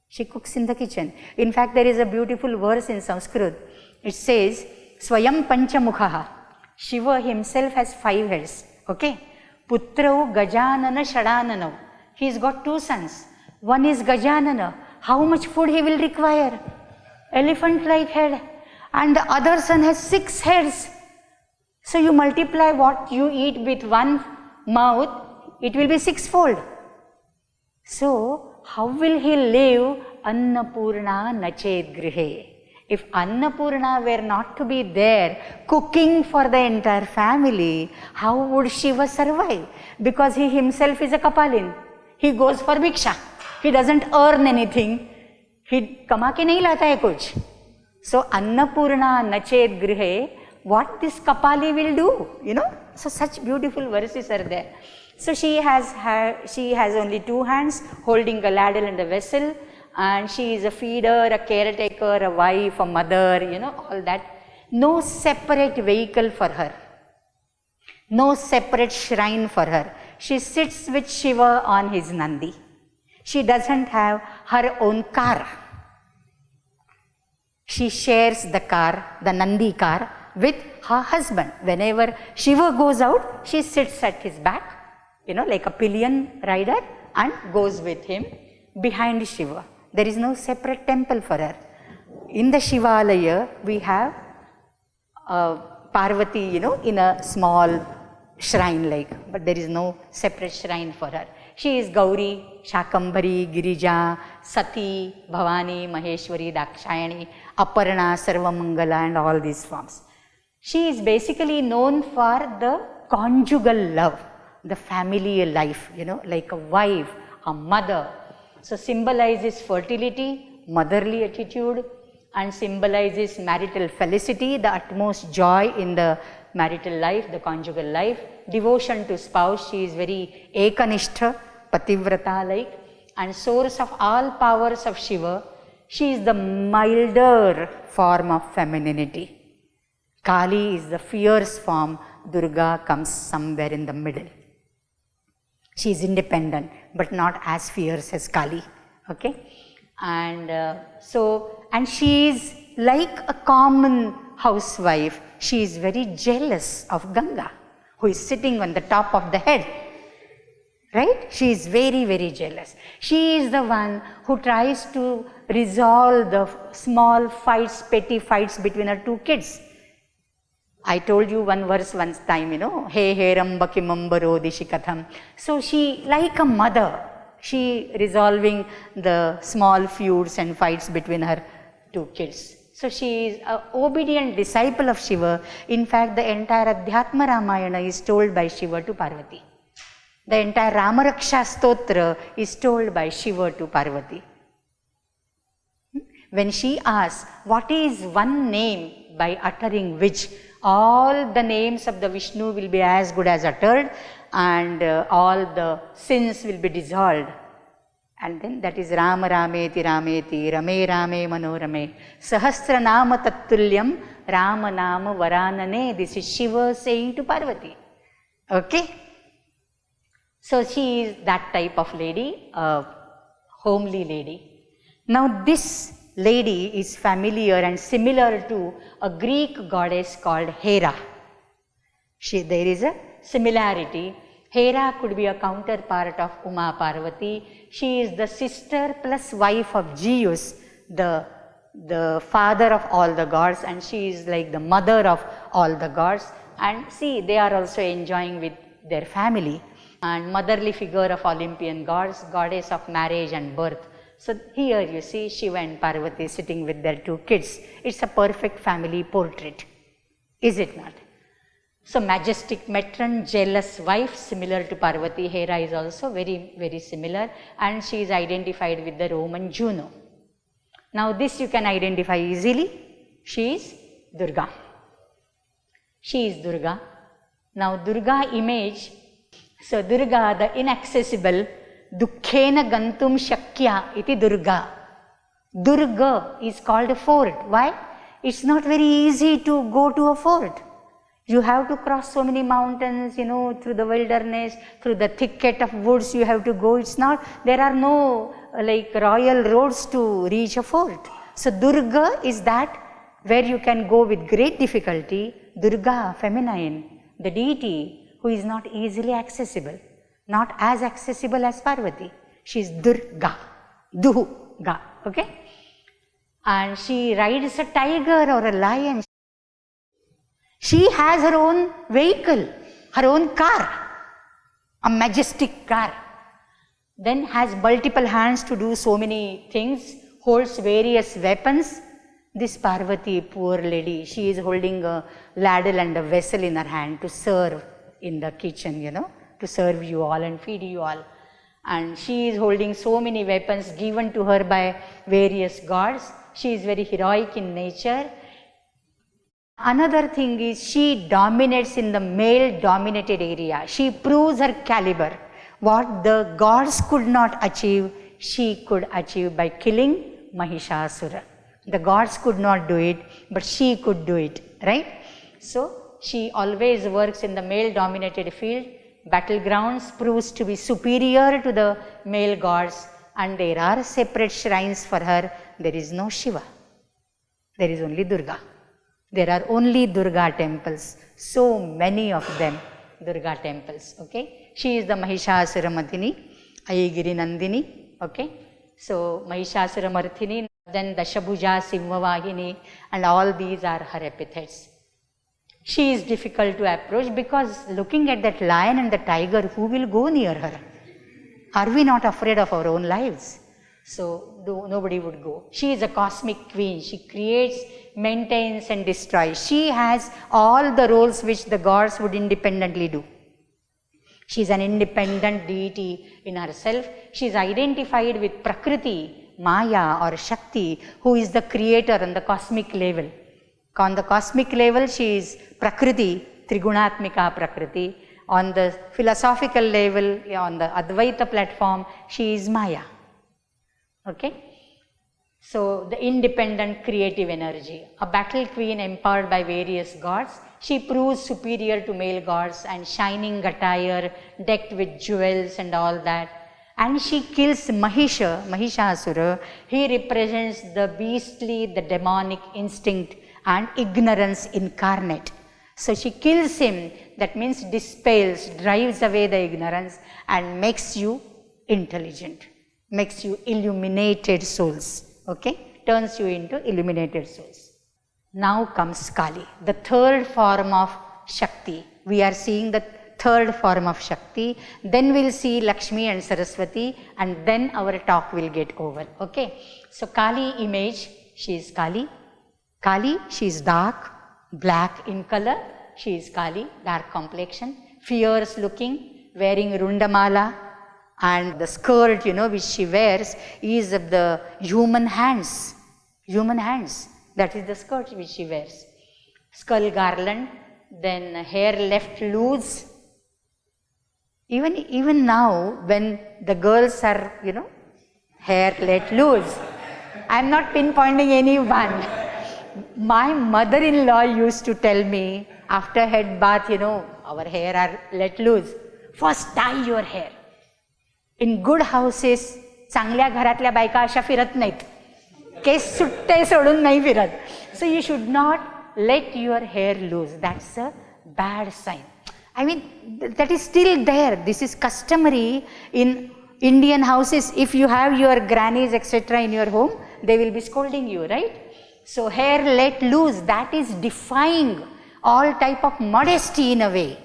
She cooks in the kitchen. In fact, there is a beautiful verse in Sanskrit. It says, Swayam Panchamukhaha. Shiva himself has 5 heads. Okay? Putrau Gajanana Shadanana. He's got 2 sons. One is Gajanana. How much food he will require? Elephant-like head. And the other son has 6 heads. So you multiply what you eat with one mouth, it will be 6-fold. So how will he live? Annapurna nachet grihe. If Annapurna were not to be there, cooking for the entire family, how would Shiva survive? Because he himself is a Kapalin. He goes for Bhiksha. He doesn't earn anything. He kama ke nahi lata hai kuch. So Annapurna nachet grihe, what this Kapali will do, you know. So such beautiful verses are there. So she has only 2 hands holding a ladle and a vessel, and she is a feeder, a caretaker, a wife, a mother, you know, all that. No separate vehicle for her. No separate shrine for her. She sits with Shiva on his Nandi. She doesn't have her own car. She shares the car, the Nandi car, with her husband. Whenever Shiva goes out, she sits at his back, you know, like a pillion rider, and goes with him behind Shiva. There is no separate temple for her. In the Shivalaya, we have Parvati, you know, in a small shrine like, but there is no separate shrine for her. She is Gauri, Shakambhari, Girija, Sati, Bhavani, Maheshwari, Dakshayani, Aparna, Sarvamangala, and all these forms. She is basically known for the conjugal love, the family life, you know, like a wife, a mother. So symbolizes fertility, motherly attitude, and symbolizes marital felicity, the utmost joy in the marital life, the conjugal life. Devotion to spouse, she is very Ekanishtha, Pativrata like, and source of all powers of Shiva. She is the milder form of femininity. Kali is the fierce form, Durga comes somewhere in the middle. She is independent, but not as fierce as Kali, okay? And and she is like a common housewife. She is very jealous of Ganga, who is sitting on the top of the head, right? She is very, very jealous. She is the one who tries to resolve the small fights, petty fights between her 2 kids. I told you one verse one time, you know, He Heramba Kimambaro Dishikatham. So she, like a mother, she resolving the small feuds and fights between her 2 kids. So she is an obedient disciple of Shiva. In fact, the entire Adhyatma Ramayana is told by Shiva to Parvati. The entire Ramaraksha Stotra is told by Shiva to Parvati. When she asks, what is one name by uttering which all the names of the Vishnu will be as good as uttered, and all the sins will be dissolved. And then that is Rama Rameti Rameti, Rame Rame Manorame, Sahasra Nama Tattulyam, Rama Nama Varanane. This is Shiva saying to Parvati. Okay? So she is that type of lady, a homely lady. Now this lady is familiar and similar to a Greek goddess called Hera. There is a similarity. Hera could be a counterpart of Uma Parvati. She is the sister plus wife of Zeus, the father of all the gods, and she is like the mother of all the gods. And see, they are also enjoying with their family. And motherly figure of Olympian gods, goddess of marriage and birth. So here you see Shiva and Parvati sitting with their 2 kids. It's a perfect family portrait, is it not? So majestic matron, jealous wife, similar to Parvati. Hera is also very, very similar, and she is identified with the Roman Juno. Now this you can identify easily. She is Durga. She is Durga. Now Durga image, so Durga, the inaccessible, dukkhena gantum shakya iti Durga. Durga is called a fort. Why? It's not very easy to go to a fort. You have to cross so many mountains, through the wilderness, through the thicket of woods you have to go. It's not, there are no like royal roads to reach a fort. So Durga is that where you can go with great difficulty. Durga, feminine, the deity who is not easily accessible, not as accessible as Parvati. She is Durga, Duga, okay? And she rides a tiger or a lion. She has her own vehicle, her own car, a majestic car. Then has multiple hands to do so many things, holds various weapons. This Parvati, poor lady, she is holding a ladle and a vessel in her hand to serve in the kitchen, to serve you all and feed you all. And she is holding so many weapons given to her by various gods. She is very heroic in nature. Another thing is she dominates in the male dominated area. She proves her caliber. What the gods could not achieve, she could achieve by killing Mahishasura. The gods could not do it, but she could do it, right? So she always works in the male dominated field. Battlegrounds proves to be superior to the male gods, and there are separate shrines for her. There is no Shiva. There is only Durga. There are only Durga temples. So many of them, Durga temples, okay? She is the Mahishasura Madhini, Ayigiri Nandini, okay? So Mahishasura Mardhini, then Dashabhuja, Simhavahini, and all these are her epithets. She is difficult to approach because looking at that lion and the tiger, who will go near her? Are we not afraid of our own lives? So nobody would go. She is a cosmic queen. She creates, maintains and destroys. She has all the roles which the gods would independently do. She is an independent deity in herself. She is identified with Prakriti, Maya or Shakti, who is the creator on the cosmic level. On the cosmic level, she is Prakriti, Trigunatmika Prakriti. On the philosophical level, on the Advaita platform, she is Maya. Okay? So, the independent creative energy. A battle queen empowered by various gods. She proves superior to male gods and shining attire, decked with jewels and all that. And she kills Mahishasura. He represents the beastly, the demonic instinct and ignorance incarnate. So she kills him, that means dispels, drives away the ignorance and makes you intelligent, makes you illuminated souls, okay? Turns you into illuminated souls. Now comes Kali, the third form of Shakti. We are seeing the third form of Shakti, then we'll see Lakshmi and Saraswati, and then our talk will get over, okay? So Kali image, she is Kali. Kali, she is dark, black in color. She is Kali, dark complexion, fierce looking, wearing Rundamala, and the skirt, which she wears is of the human hands. Human hands. That is the skirt which she wears. Skull garland, then hair left loose. Even now, when the girls are, hair let loose, I am not pinpointing anyone. My mother-in-law used to tell me, after head bath, our hair are let loose. First tie your hair. In good houses, चांगल्या घरातल्या बायका अशा फिरत नाहीत. Case सुट्टे सोडून नाही फिरत. So you should not let your hair loose. That's a bad sign. I mean, that is still there. This is customary in Indian houses. If you have your grannies, etc. in your home, they will be scolding you, right? So hair let loose, that is defying all type of modesty in a way.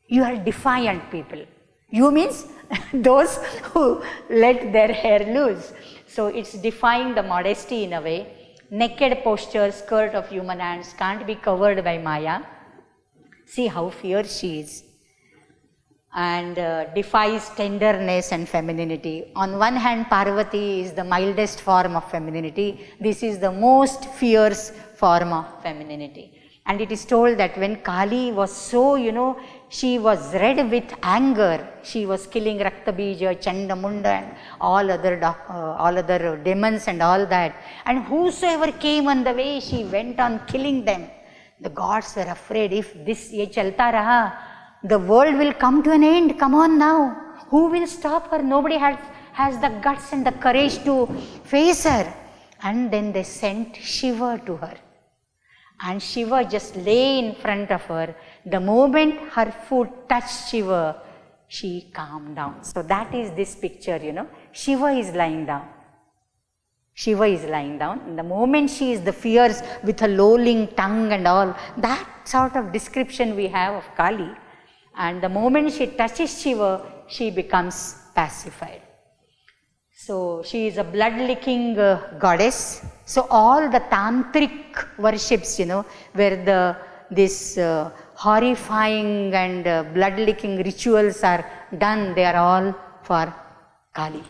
You are defiant people. You means those who let their hair loose. So it's defying the modesty in a way. Naked posture, skirt of human hands can't be covered by Maya. See how fierce she is. And defies tenderness and femininity. On one hand, Parvati is the mildest form of femininity. This is the most fierce form of femininity. And it is told that when Kali was so, she was red with anger, she was killing Raktabija, Chandamunda and all other demons and all that. And whosoever came on the way, she went on killing them. The gods were afraid, if this ye chalta raha, the world will come to an end. Come on now. Who will stop her? Nobody has the guts and the courage to face her. And then they sent Shiva to her. And Shiva just lay in front of her. The moment her foot touched Shiva, she calmed down. So that is this picture, Shiva is lying down. Shiva is lying down. And the moment she is the fierce with her lolling tongue and all, that sort of description we have of Kali. And the moment she touches Shiva, she becomes pacified. So she is a blood-licking goddess. So all the tantric worships, where this horrifying and blood-licking rituals are done, they are all for Kali.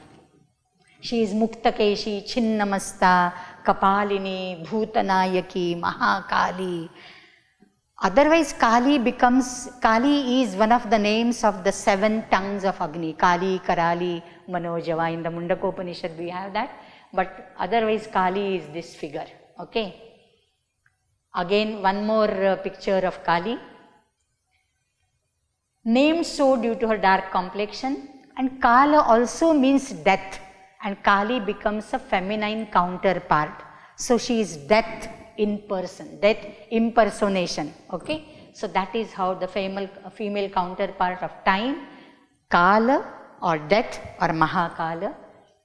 She is Muktakeshi, Chinnamasta, Kapalini, Bhutanayaki, Mahakali. Otherwise, Kali is one of the names of the 7 tongues of Agni. Kali, Karali, Manojava. In the Mundaka Upanishad we have that. But otherwise, Kali is this figure. Okay. Again, one more picture of Kali. Named so due to her dark complexion. And Kala also means death. And Kali becomes a feminine counterpart. So she is death in person, death impersonation. Okay. So that is how the female counterpart of time, Kala or death or Mahakala.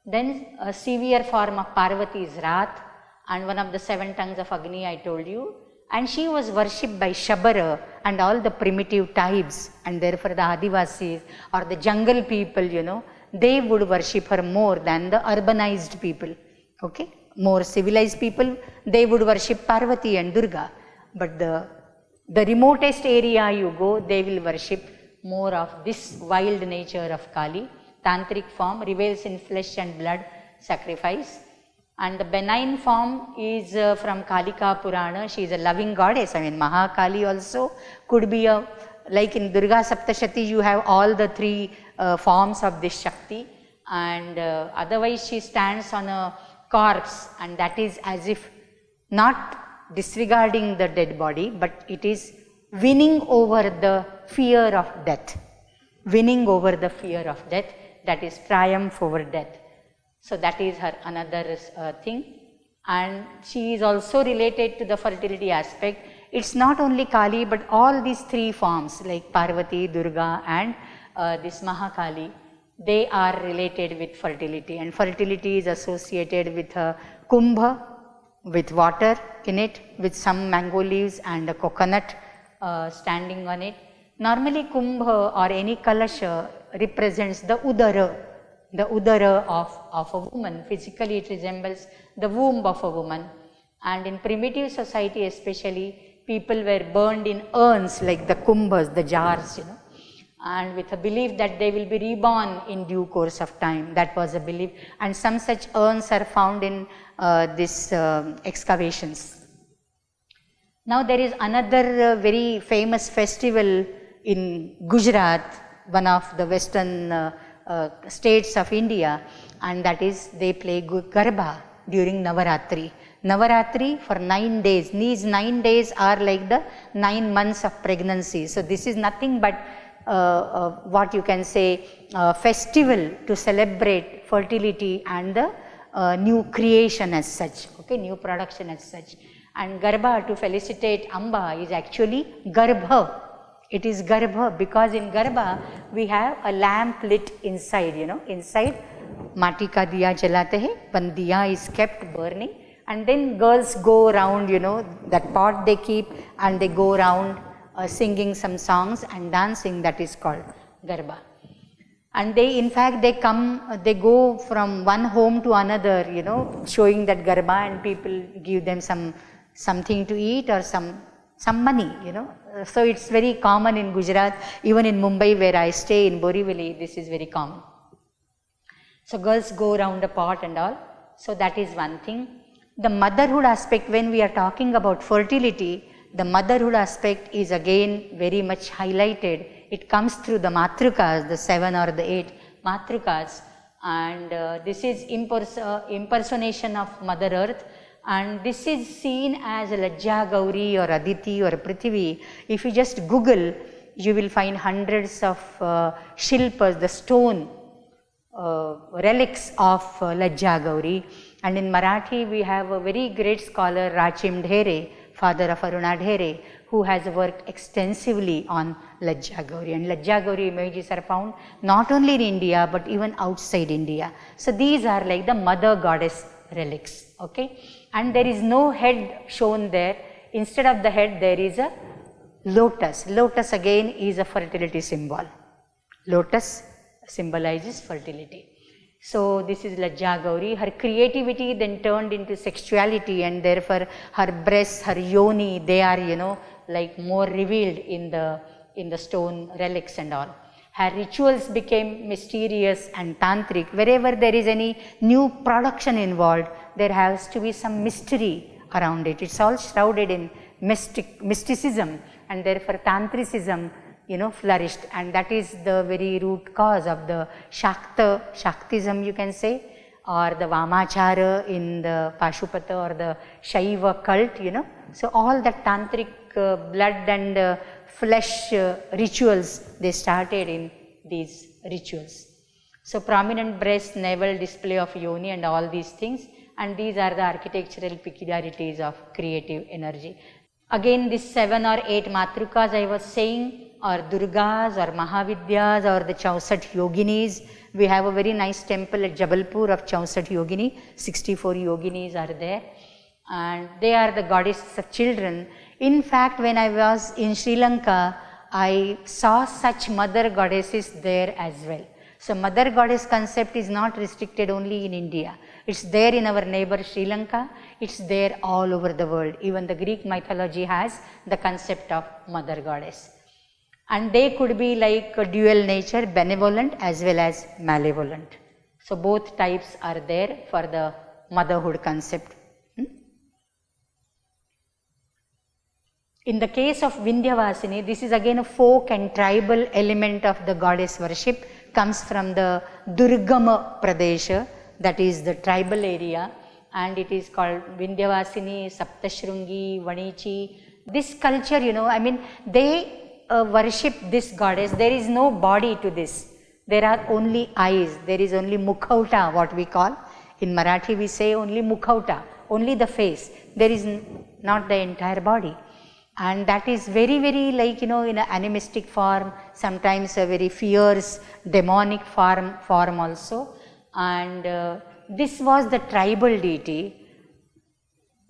Then a severe form of Parvati is Rat, and one of the 7 tongues of Agni I told you. And she was worshipped by Shabara and all the primitive tribes, and therefore the Adivasis or the jungle people, they would worship her more than the urbanized people. Okay. More civilized people, they would worship Parvati and Durga. But the remotest area you go, they will worship more of this wild nature of Kali. Tantric form reveals in flesh and blood sacrifice. And the benign form is from Kalika Purana. She is a loving goddess. Mahakali also could be like in Durga Saptashati, you have all the 3 forms of this Shakti. And otherwise she stands on a corpse, and that is as if not disregarding the dead body, but it is winning over the fear of death. Winning over the fear of death, that is triumph over death. So that is her another thing. And she is also related to the fertility aspect. It's not only Kali, but all these 3 forms like Parvati, Durga and this Mahakali, they are related with fertility, and fertility is associated with a kumbha, with water in it, with some mango leaves and a coconut standing on it. Normally kumbha or any kalasha represents the udara of a woman. Physically it resembles the womb of a woman, and in primitive society especially, people were burned in urns like the kumbhas, the jars, and with a belief that they will be reborn in due course of time. That was a belief, and some such urns are found in these excavations. Now there is another very famous festival in Gujarat, one of the western states of India, and that is they play Garba during Navaratri. Navaratri for 9 days. These 9 days are like the 9 months of pregnancy. So this is nothing but what you can say festival to celebrate fertility and the new creation as such, okay, new production as such. And Garba, to felicitate Amba, is actually Garbha. It is Garbha because in Garba we have a lamp lit inside, inside mati ka diya jalate hai, one diya is kept burning, and then girls go around, that pot they keep, and they go around singing some songs and dancing. That is called Garba. And they, in fact, they go from one home to another, showing that Garba, and people give them something to eat or some money, So it's very common in Gujarat, even in Mumbai where I stay in Borivali, this is very common. So girls go around a pot and all. So that is one thing. The motherhood aspect, when we are talking about fertility, The motherhood aspect is again very much highlighted. It comes through the matrukas, the 7 or the 8 matrukas, and this is impersonation of Mother Earth, and this is seen as Lajja Gauri or Aditi or Prithvi. If you just Google, you will find hundreds of shilpas, the stone relics of Lajja Gauri. And in Marathi, we have a very great scholar, Rachim Dhere, father of Aruna Dhere, who has worked extensively on Lajja Gauri. And Lajja Gauri images are found not only in India, but even outside India. So these are like the mother goddess relics, okay? And there is no head shown there. Instead of the head, there is a lotus. Lotus again is a fertility symbol. Lotus symbolizes fertility. So this is Lajja Gauri. Her creativity then turned into sexuality, and therefore her breasts, her yoni, they are, you know, like more revealed in the stone relics and all. Her rituals became mysterious and tantric. Wherever there is any new production involved, there has to be some mystery around it. It's all shrouded in mysticism, and therefore tantricism, you know, flourished, and that is the very root cause of the Shaktism, you can say, or the Vamachara in the Pashupata or the Shaiva cult, you know. So all the tantric blood and flesh rituals, they started in these rituals. So prominent breast, navel, display of yoni and all these things, and these are the architectural peculiarities of creative energy. Again, these 7 or 8 matrukas I was saying, or Durgas or Mahavidyas or the 64 Yoginis. We have a very nice temple at Jabalpur of 64 Yogini. 64 Yoginis are there, and they are the goddesses of children. In fact, when I was in Sri Lanka, I saw such mother goddesses there as well. So mother goddess concept is not restricted only in India. It's there in our neighbor Sri Lanka. It's there all over the world. Even the Greek mythology has the concept of mother goddess. And they could be like a dual nature, benevolent as well as malevolent. So both types are there for the motherhood concept. In the case of Vindhyavasini, this is again a folk and tribal element of the goddess worship, comes from the Durgama Pradesha, that is the tribal area, and it is called Vindhyavasini, Saptashrungi, Vanichi. This culture, you know, I mean, they worship this goddess. There is no body to this. There are only eyes. There is only mukhauta, what we call. In Marathi we say only mukhauta, only the face. There is not the entire body. And that is very, very like, you know, in an animistic form, sometimes a very fierce, demonic form also. And this was the tribal deity.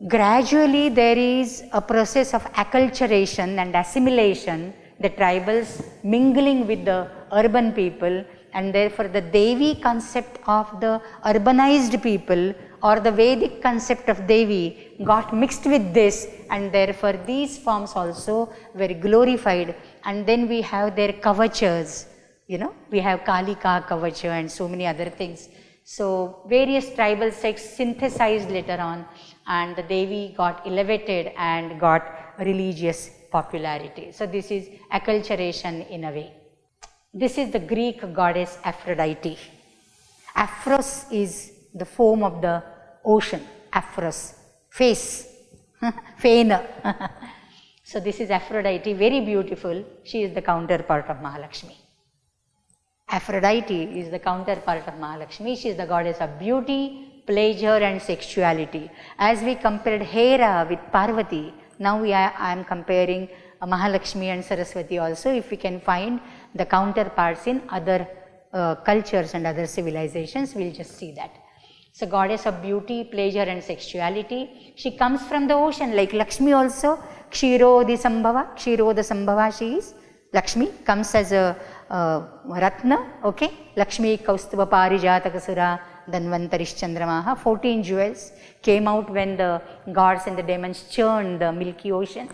Gradually there is a process of acculturation and assimilation, the tribals mingling with the urban people, and therefore the Devi concept of the urbanized people or the Vedic concept of Devi got mixed with this, and therefore these forms also were glorified. And then we have their kavachas, you know, we have Kalika Kavacha and so many other things. So various tribal sects synthesized later on, and the Devi got elevated and got religious popularity. So this is acculturation in a way. This is the Greek goddess Aphrodite. Aphros is the foam of the ocean. Aphros, face, Fena. So this is Aphrodite, very beautiful. She is the counterpart of Mahalakshmi. Aphrodite is the counterpart of Mahalakshmi. She is the goddess of beauty, pleasure and sexuality. As we compared Hera with Parvati, now I am comparing Mahalakshmi and Saraswati also. If we can find the counterparts in other cultures and other civilizations, we will just see that. So goddess of beauty, pleasure and sexuality. She comes from the ocean like Lakshmi also. Kshirodhi Sambhava she is. Lakshmi comes as a Ratna, okay. Lakshmi Kaustubha Parijatakasura Dhanvantarish Chandramaha. 14 jewels came out when the gods and the demons churned the milky ocean.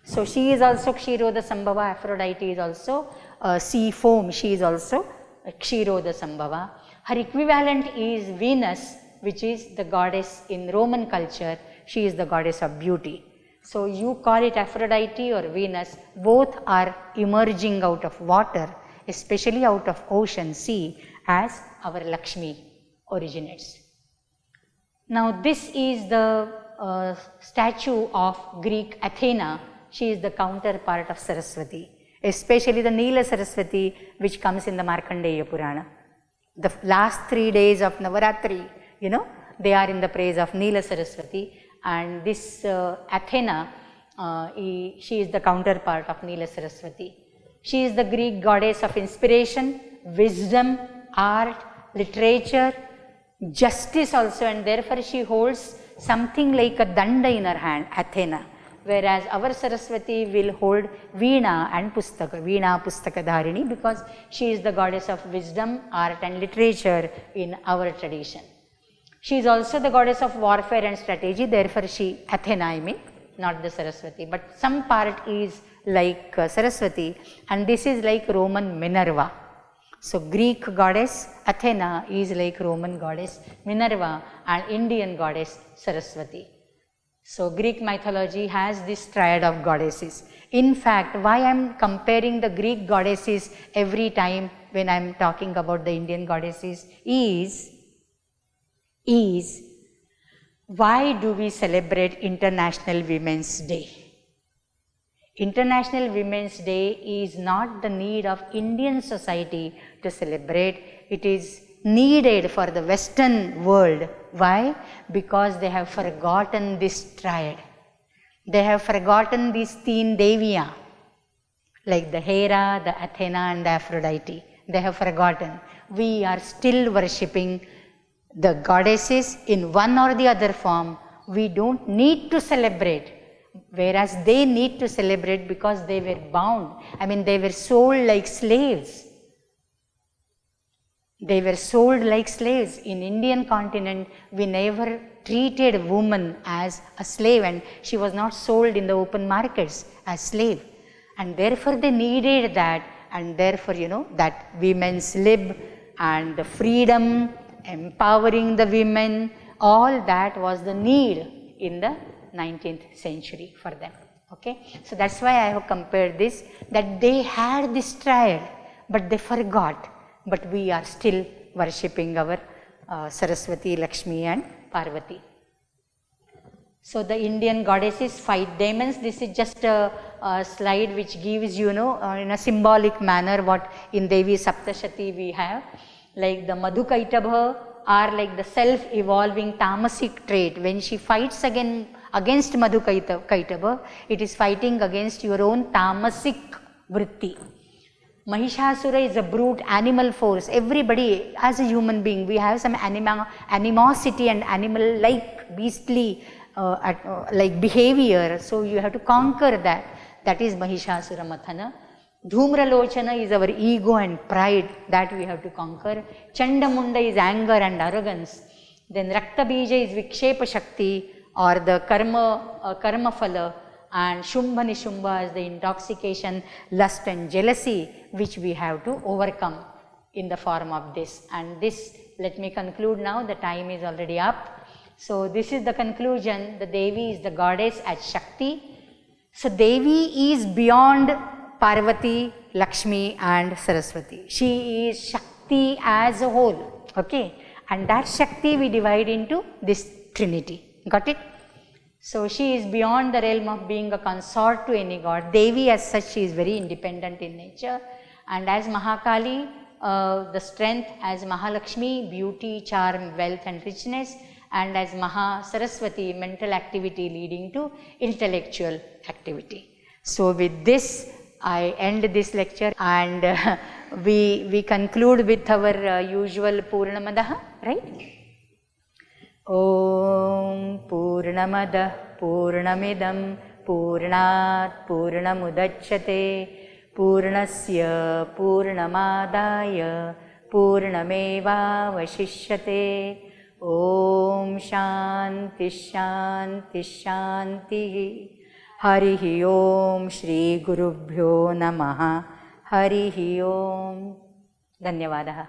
So she is also Kshirodha Sambhava. Aphrodite is also sea foam. She is also Kshirodha Sambhava. Her equivalent is Venus, which is the goddess in Roman culture. She is the goddess of beauty. So you call it Aphrodite or Venus, both are emerging out of water, especially out of ocean, sea, as our Lakshmi originates. Now this is the statue of Greek Athena. She is the counterpart of Saraswati, especially the Neela Saraswati, which comes in the Markandeya Purana. The last 3 days of Navaratri, they are in the praise of Neela Saraswati, and this Athena, she is the counterpart of Neela Saraswati. She is the Greek goddess of inspiration, wisdom, art, literature, justice also, and therefore she holds something like a danda in her hand, Athena, whereas our Saraswati will hold Veena and Pustaka, Veena Pustaka Dharini, because she is the goddess of wisdom, art and literature in our tradition. She is also the goddess of warfare and strategy, therefore she, Athena I mean, not the Saraswati, but some part is like Saraswati, and this is like Roman Minerva. So Greek goddess Athena is like Roman goddess Minerva and Indian goddess Saraswati. So Greek mythology has this triad of goddesses. In fact, why I am comparing the Greek goddesses every time when I am talking about the Indian goddesses is why do we celebrate International Women's Day? International Women's Day is not the need of Indian society to celebrate, it is needed for the Western world. Why? Because they have forgotten this triad. They have forgotten these Teen Devya, like the Hera, the Athena and the Aphrodite. They have forgotten. We are still worshipping the goddesses in one or the other form. We don't need to celebrate, whereas they need to celebrate because they were bound. I mean, they were sold like slaves. They were sold like slaves. In Indian continent, we never treated a woman as a slave, and she was not sold in the open markets as slave. And therefore they needed that, and therefore, that women's lib and the freedom, empowering the women, all that was the need in the 19th century for them. Okay, so that's why I have compared this, that they had this triad, but they forgot. But we are still worshipping our Saraswati, Lakshmi and Parvati. So the Indian goddesses, 5 demons. This is just a slide which gives in a symbolic manner what in Devi Saptashati we have. Like the Madhukaitabha are like the self-evolving tamasic trait. When she fights against Madhukaitabha, it is fighting against your own tamasic vritti. Mahishasura is a brute animal force. Everybody, as a human being, we have some animosity and animal-like, beastly like behavior. So you have to conquer that. That is Mahishasura Mathana. Dhumralochana is our ego and pride, that we have to conquer. Chandamunda is anger and arrogance. Then Raktabija is Vikshepa Shakti, or the karma phala, and Shumbha Nishumba is the intoxication, lust and jealousy, which we have to overcome in the form of this. And this, let me conclude now, the time is already up. So this is the conclusion. The Devi is the goddess as Shakti. So Devi is beyond Parvati, Lakshmi and Saraswati. She is Shakti as a whole. Okay, and that Shakti we divide into this trinity. Got it? So she is beyond the realm of being a consort to any god. Devi as such, she is very independent in nature. And as Mahakali, the strength, as Mahalakshmi, beauty, charm, wealth and richness, and as Maha Saraswati, mental activity leading to intellectual activity. So with this, I end this lecture, and we conclude with our usual Purnamadaha, right? Om Purnamadah Purnamidam Purnat Purnamudachyate Purnasya Purnamadaya Purnameva Vashishyate. Om Shanti Shanti Shanti. Harihi Om Shri Gurubhyo Namaha. Harihi Om. Dhanyavadaha.